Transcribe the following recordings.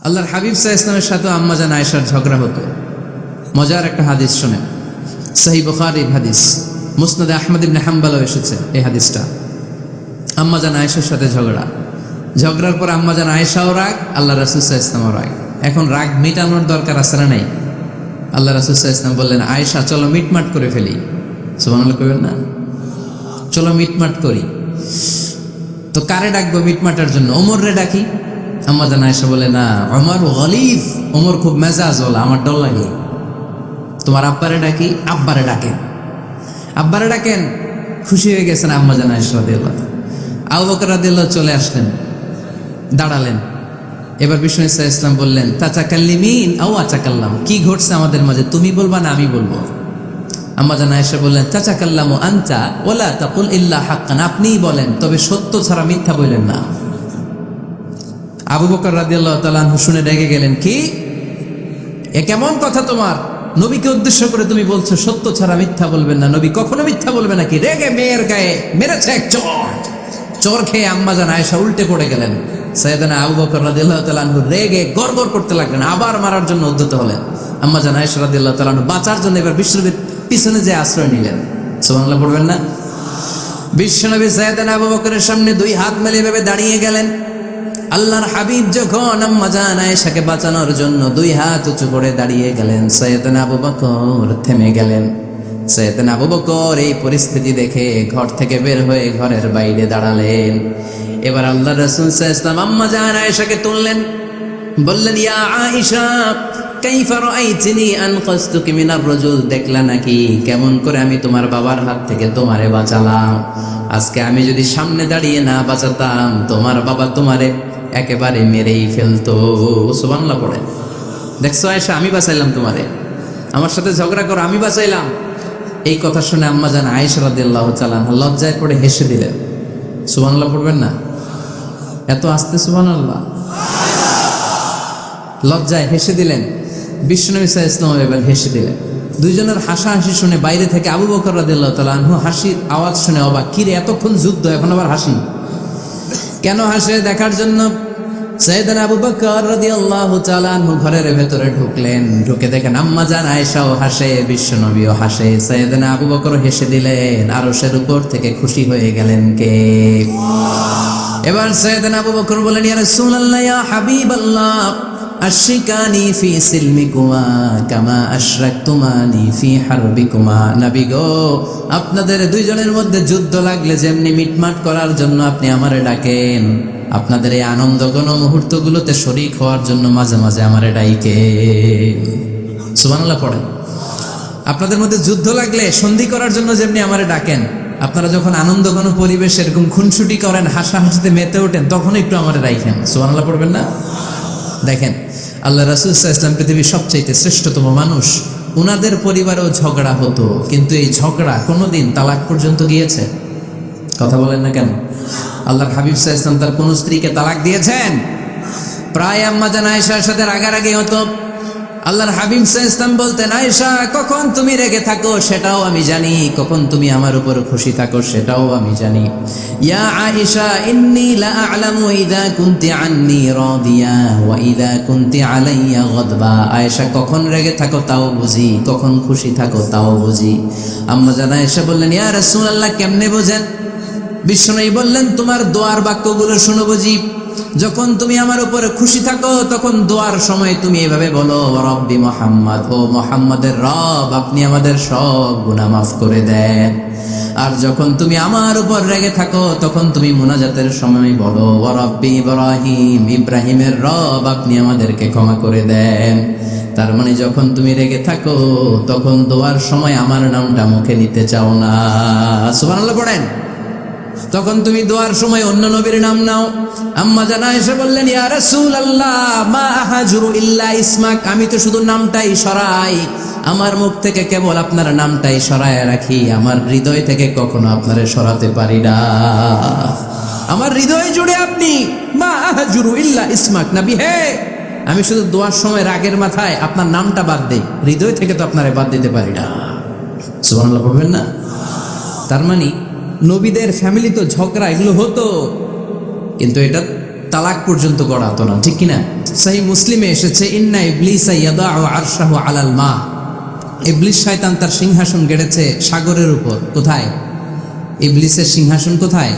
আল্লাহর হাবিব সাল্লাল্লাহু আলাইহি ওয়াসাল্লামের সাথে আম্মাজান আয়েশার ঝগড়া হতো। মজার একটা হাদিস শুনেন, সহিহ বুখারীর হাদিস, মুসনাদে আহমদ ইবনে হাম্বলও এসেছে এই হাদিসটা। আম্মাজান আয়েশার সাথে ঝগড়ার পর আম্মাজান আয়েশাও রাগ, আল্লাহ রাসূল সাল্লাল্লাহু আলাইহি ওয়াসাল্লামও রাগ। এখন রাগ মিটানোর দরকার আছে না নাই? আল্লাহ রাসূল সাল্লাল্লাহু আলাইহি ওয়াসাল্লাম বললেন, আয়েশা চলো মিটমাট করে ফেলি। সুবহানাল্লাহ কইবেন না? চলো মিটমাট করি। তো কারে ডাকবো মিটমাটার জন্য? ওমর রে ডাকি। আম্মাজান আয়েশা বলে, না, ওমর গলিজ, ওমর খুব মেজাজ ওলা, আমার ডর লাগে। তোমার আব্বারে ডাকি। আব্বারে ডাকেন। আব্বারে ডাকেন। খুশি হয়ে গেছেন আম্মাজান আয়েশা রাদিয়াল্লাহু। আবু বকর রাদিয়াল্লাহু চলে আসলেন, দাঁড়ালেন। এবার বিষ্ণু ইসা ইসলাম বললেন, তাচাকাল্লিমিন আও আচাকাল্লাম, কি ঘটছে আমাদের মাঝে, তুমি বলবা না আমি বলবো? আম্মাজান আয়েশা বললেন, তাচাকাল্লামু আনতা ওয়ালা তাকুল ইল্লা হাক্কান, আপনিই বলেন, তবে সত্য ছাড়া মিথ্যা বললেন না। আবু বকর রাদিয়াল্লাহু তাআলা আনহু শুনে রেগে গেলেন, কি এ কেমন কথা তোমার? নবীকে উদ্দেশ্য করে তুমি বলছো সত্য ছাড়া মিথ্যা বলবেন না, নবী কখনো মিথ্যা বলবে নাকি? রেগে মেয়ের গায়ে মেরেছে এক চর খেয়ে আম্মাজান আয়েশা উল্টে পড়ে গেলেন। সাইয়েদনা আবু বকর রাদিয়াল্লাহু তাআলা আনহু রেগে গড়গড় করতে লাগলেন, আবার মারার জন্য উদ্যত হলেন। আম্মাজান আয়েশা রাদিয়াল্লাহু তাআলা আনহু বাঁচার জন্য এবার বিশ্বনবীর পিছনে যে আশ্রয় নিলেন। সুবহানাল্লাহ পড়বেন না? বিশ্বনবী সাইয়েদনা আবু বকরের সামনে দুই হাত মেলে ভেবে দাঁড়িয়ে গেলেন। আল্লাহর হাবিব যখন আম্মাজান আয়েশাকে বাঁচানোর জন্য দুই হাত উঁচু করে দাঁড়িয়ে গেলেন, সাইয়েদনা আবু বকর থেমে গেলেন। সাইয়েদনা আবু বকর এই পরিস্থিতি দেখে ঘর থেকে বের হয়ে ঘরের বাইরে দাঁড়ালেন। এবার আল্লাহর রাসূল সাল্লাল্লাহু আলাইহি ওয়াসাল্লাম আম্মাজান আয়েশাকে তুললেন, বললেন, ইয়া আয়েশা কাইফা রাআইতিনি আনকাসতুকি মিনার রাজুল, দেখলা নাকি কেমন করে আমি তোমার বাবার হাত থেকে তোমারে বাঁচালাম? আজকে আমি যদি সামনে দাঁড়িয়ে না বাঁচাতাম, তোমার বাবা তোমারে একেবারে মেরেই ফেলতো। সুবহানাল্লাহ পড়ে। দেখছো আয়েশা, আমি বাঁচাইলাম তোমারে, আমার সাথে ঝগড়া করো, আমি বাঁচাইলাম। এই কথা শুনে আম্মাজান আয়েশা রাদিয়াল্লাহু তাআলা আনহা লজ্জায় পড়ে হেসে দিলেন। সুবহানাল্লাহ পড়বেন না? এত আস্তে সুবহানাল্লাহ। লজ্জায় হেসে দিলেন। বিশ্বনবী সাল্লাল্লাহু আলাইহি ওয়াসাল্লাম এবার হেসে দিলেন। দুইজনের হাসাহাসি শুনে বাইরে থেকে আবু বকর রাদিয়াল্লাহু তাআলা আনহু হাসির আওয়াজ শুনে অবাক, কিরে এতক্ষণ যুদ্ধ, এখন আবার হাসি কেন? হাসে দেখার জন্য সাইয়েদনা আবু বকর রাদিয়াল্লাহু তাআলা আনহু ঘরের ভেতরে ঢুকলেন। ঢুকে দেখেন আম্মাজান আয়েশাও হাসে, বিশ্বনবীও হাসে, সাইয়েদনা আবু বকর হেসে দিলেন। আরশের উপর থেকে খুশি হয়ে গেলেন কে? এবার সাইয়েদনা আবু বকর বলেন, ইয়া রাসূলুল্লাহ, ইয়া হাবিবাল্লাহ, আশরিকানি ফি সিলমিকুমা কামা আশরাকতুমানি ফি হারবিকুমা। নবী গো, আপনাদের দুইজনের মধ্যে যুদ্ধ লাগলে যেমনি মিটমাট করার জন্য আপনি আমারে ডাকেন, আপনাদের এই আনন্দ ঘন মুহূর্তগুলোতে শরীক হওয়ার জন্য মাঝে মাঝে আমারে ডাকেন। সুবহানাল্লাহ পড়েন। আপনাদের মধ্যে যুদ্ধ লাগলে সন্ধি করার জন্য যেমনি আমারে ডাকেন, আপনারা যখন আনন্দ ঘন পরিবেশ এরকম খুনসুটি করেন, হাসাহাসিতে মেতে ওঠেন, তখন একটু আমারে ডাকেন। সুবহানাল্লাহ পড়বেন না? দেখেন, আল্লাহ রাসূল সাল্লাল্লাহু আলাইহি ওয়াসাল্লাম পৃথিবীর সবচেয়ে শ্রেষ্ঠতম মানুষ, উনাদের পরিবারেও ঝগড়া হতো, কিন্তু এই ঝগড়া কোনোদিন তালাক পর্যন্ত গিয়েছে? কথা বলেন না কেন? আল্লাহর হাবিব সাল্লাল্লাহু আলাইহি ওয়াসাল্লাম তার কোন স্ত্রীকে তালাক দিয়েছেন? প্রায় আম্মাজান আয়েশার সাথে রাগারাগি হতো। আল্লাহর হাবিব সাল্লাল্লাহু আলাইহি ওয়াসাল্লাম বলতেন, আয়েশা, কখন তুমি রেগে থাকো সেটাও আমি জানি, কখন তুমি আমার উপর খুশি থাকো সেটাও আমি জানি। ইয়া আয়েশা, ইন্নী লা আ'লামু ইযা কুনতি আন্নী রাদিয়া ওয়া ইযা কুনতি আলাইয়া গাদবা। আয়েশা, কখন রেগে থাকো তাও বুঝি, কখন খুশি থাকো তাও বুঝি। আম্মাজান আয়েশা বললেন, ইয়া রাসূলুল্লাহ, কেমনে বোঝেন? বিশ্বনবী বললেন, তোমার দোয়ার বাক্যগুলো শুনো বুঝি। যখন তুমি আমার উপরে খুশি থাকো তখন দোয়ার সময় তুমি এভাবে বলো, রব্বি মুহাম্মদ, ও মুহাম্মাদের রব, আপনি আমাদের সব গুনাহ মাফ করে দেন। আর যখন তুমি আমার উপর রেগে থাকো তখন তুমি মুনাজাতের সময় বলো, রব্বি ইব্রাহিম, ইব্রাহিমের রব, আপনি আমাদেরকে ক্ষমা করে দেন। তার মানে যখন তুমি রেগে থাকো তখন দোয়ার সময় আমার নামটা মুখে নিতে চাও না। সুবহানাল্লাহ পড়েন। তখন তুমি দোয়ার সময় অন্য নবীর নাম নাও। আম্মাজান আয়েশা বললেন, ইয়া রাসূলুল্লাহ, মা আহাজুরু ইল্লা ইসমাক, আমি তো শুধু নামটাই সরাই, আমার মুখ থেকে কেবল আপনার নামটাই সরায় রাখি, আমার হৃদয় থেকে কখনো আপনারে সরাতে পারি না। আমার হৃদয় জুড়ে আপনি, মা আহাজুরু ইল্লা ইসমাক, নবী হে, আমি শুধু দোয়ার সময় রাগের মাথায় আপনার নামটা বাদ দেই, হৃদয় থেকে তো আপনারে বাদ দিতে পারি না। সুবহানাল্লাহ বলবেন না? তার মানে নবীদের ফ্যামিলি তো ঝগড়া এগুলো হতো, কিন্তু এটা তালাক পর্যন্ত গড়াতো না, ঠিক কিনা? সহিহ মুসলিমে এসেছে, ইন্না ইবলিসা ইয়াদাউ আরশাহু আলাল মা, ইবলিস শয়তান তার সিংহাসন গেড়েছে সাগরের উপর। কোথায়? ইবলিসের সিংহাসন কোথায়?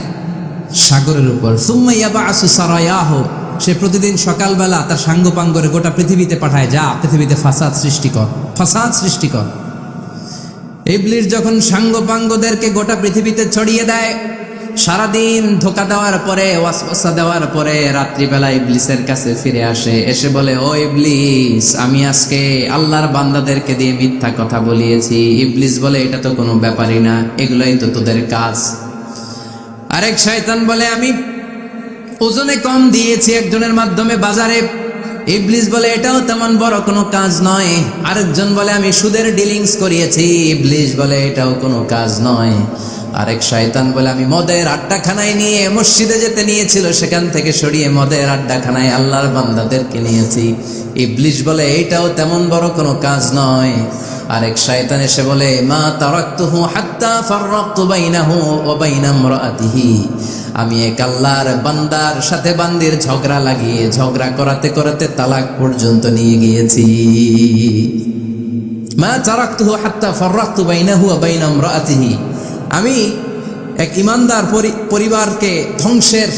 সাগরের উপর। সুম্মা ইয়াবআসু সারায়াহু, সে প্রতিদিন সকালবেলা তার সাঙ্গপাঙ্গরে গোটা পৃথিবীতে পাঠায়, যা পৃথিবীতে ফাসাদ সৃষ্টি কর, ফাসাদ সৃষ্টি কর। ইবলিস যখন সাঙ্গপাঙ্গদেরকে গোটা পৃথিবীতে ছড়িয়ে দেয়, সারাদিন ধোকা দেওয়ার পরে, ওয়াসওয়াসা দেওয়ার পরে, রাত্রিবেলা ইবলিসের কাছে ফিরে আসে, এসে বলে, ও ইবলিস, আমি আজকে আল্লাহর বান্দাদেরকে দিয়ে মিথ্যা কথা বলিয়েছি। ইবলিস বলে, এটা তো কোনো ব্যাপারই না, এগুলোই তো তোদের কাজ। আরেক শয়তান বলে, আমি ওজনে কম দিয়েছি একজনের মাধ্যমে বাজারে। ইবলিস বলে, এটাও তেমন বড় কোনো কাজ নয়। আরেকজন বলে, আমি সুদের ডিলিংস করিয়েছি। ইবলিস বলে, এটাও কোনো কাজ নয়। আরেক শয়তান বলে, আমি মদের আড্ডাখানায় নিয়ে মসজিদে যেতে নিয়েছিল, সেখান থেকে সরিয়ে মদের আড্ডাখানায় আল্লাহর বান্দাদেরকে নিয়েছি। ইবলিস বলে, এটাও তেমন বড় কোনো কাজ নয়। আরেক শয়তান এসে বলে, মা তারাকতুহু হাত্তা ফাররাকতু বাইনাহু ওয়া বাইনা ইমরাআতিহি, আমি এক আল্লাহর বান্দার সাথে বান্দির ঝগড়া লাগিয়ে, ঝগড়া করাতে করাতে তালাক পর্যন্ত নিয়ে গিয়েছি। মা তারাকতুহু হাত্তা ফাররাকতু বাইনাহু ওয়া বাইনা ইমরাআতিহি, আমি এক ইমানদার পরিবারকে ধ্বংসের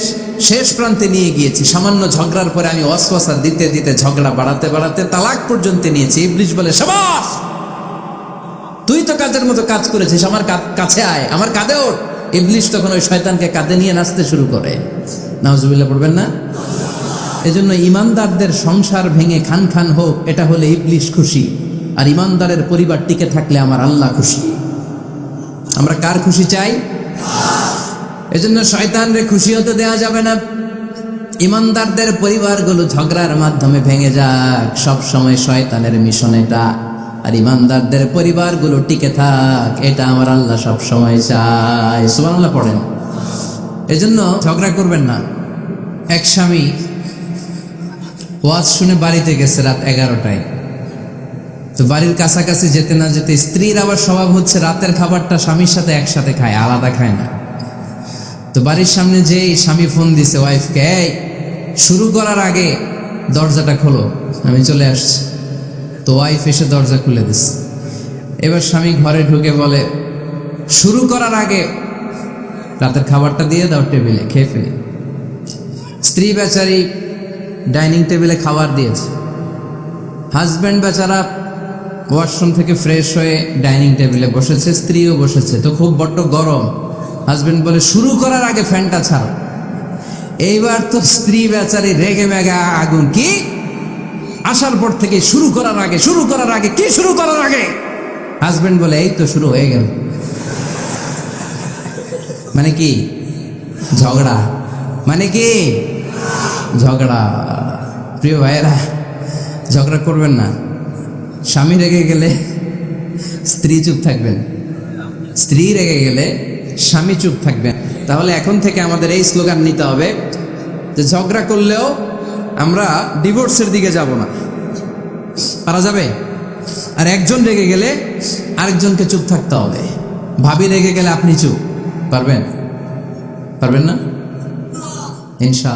শেষ প্রান্তে নিয়ে গিয়েছি। সামান্য ঝগড়ার পরে আমি ওয়াসওয়াসা দিতে দিতে ঝগড়া বাড়াতে বাড়াতে তালাক পর্যন্ত নিয়েছি। ইবলিস বলে, শাবাশ, তুই তো কাজের মতো কাজ করেছিস, আমার কাছে আয়, আমার কাঁধে ওঠ। ইবলিস তখন ওই শয়তানকে কাঁধে নিয়ে নাচতে শুরু করে। নাউজুবিল্লাহ পড়বেন না? এজন্য ইমানদারদের সংসার ভেঙে খান খান হোক, এটা হলে ইবলিস খুশি, আর ইমানদারের পরিবার টিকে থাকলে আমার আল্লাহ খুশি। আমরা কার খুশি চাই? এজন্য শয়তানরে খুশি হতে দেওয়া যাবে না। ইমানদারদের পরিবারগুলো ঝগড়ার মাধ্যমে ভেঙে যাক, সব সময় শয়তানের মিশন এটা। আর ইমানদারদের পরিবারগুলো টিকে থাক, এটা আমার আল্লাহ সব সময় চায়। সুবহানাল্লাহ পড়েন। এজন্য ঝগড়া করবেন না। এক স্বামী ওয়াজ শুনে বাড়িতে গেছে রাত 11টায়। তো বাড়ির কাছাকাছি যেতে না যেতে স্ত্রীর আবার স্বভাব হচ্ছে রাতের খাবারটা স্বামীর সাথে একসাথে খায়, আলাদা খায় না। তো বাড়ির সামনে যেই স্বামী ফোন দিছে ওয়াইফকে, এই শুরু করার আগে দরজাটা খোলো, আমি চলে আসছি। তো ওয়াইফ এসে দরজা খুলে দিস। এবার স্বামী ঘরে ঢুকে বলে, শুরু করার আগে রাতের খাবারটা দিয়ে দাও টেবিলে, খেয়ে ফেলি। স্ত্রী বেচারি ডাইনিং টেবিলে খাবার দিয়েছে, হাজব্যান্ড বেচারা ওয়াশরুম থেকে ফ্রেশ হয়ে ডাইনিং টেবিলে বসেছে, স্ত্রীও বসেছে। তো খুব বড্ড গরম। হাজব্যান্ড বলে, শুরু করার আগে ফ্যানটা ছাড়ো। এইবার তো স্ত্রী বেচারি রেগে মেগে আগুন, কি আসার পর থেকে শুরু করার আগে কি শুরু করার আগে? হাজব্যান্ড বলে, এই তো শুরু হয়ে গেল। মানে কি? ঝগড়া। মানে কি? ঝগড়া। প্রিয় ভাইয়েরা, ঝগড়া করবেন না। স্বামী রেগে গেলে স্ত্রী চুপ থাকবেন, স্ত্রী রেগে গেলে স্বামী চুপ থাকবেন। তাহলে এখন থেকে আমাদের এই স্লোগান নিতে হবে যে ঝগড়া করলেও আমরা ডিভোর্সের দিকে যাব না। পারা যাবে? আর একজন রেগে গেলে আরেকজনকে চুপ থাকতে হবে। ভাবি রেগে গেলে আপনি চুপ, পারবেন? পারবেন না? ইনশাআল্লাহ।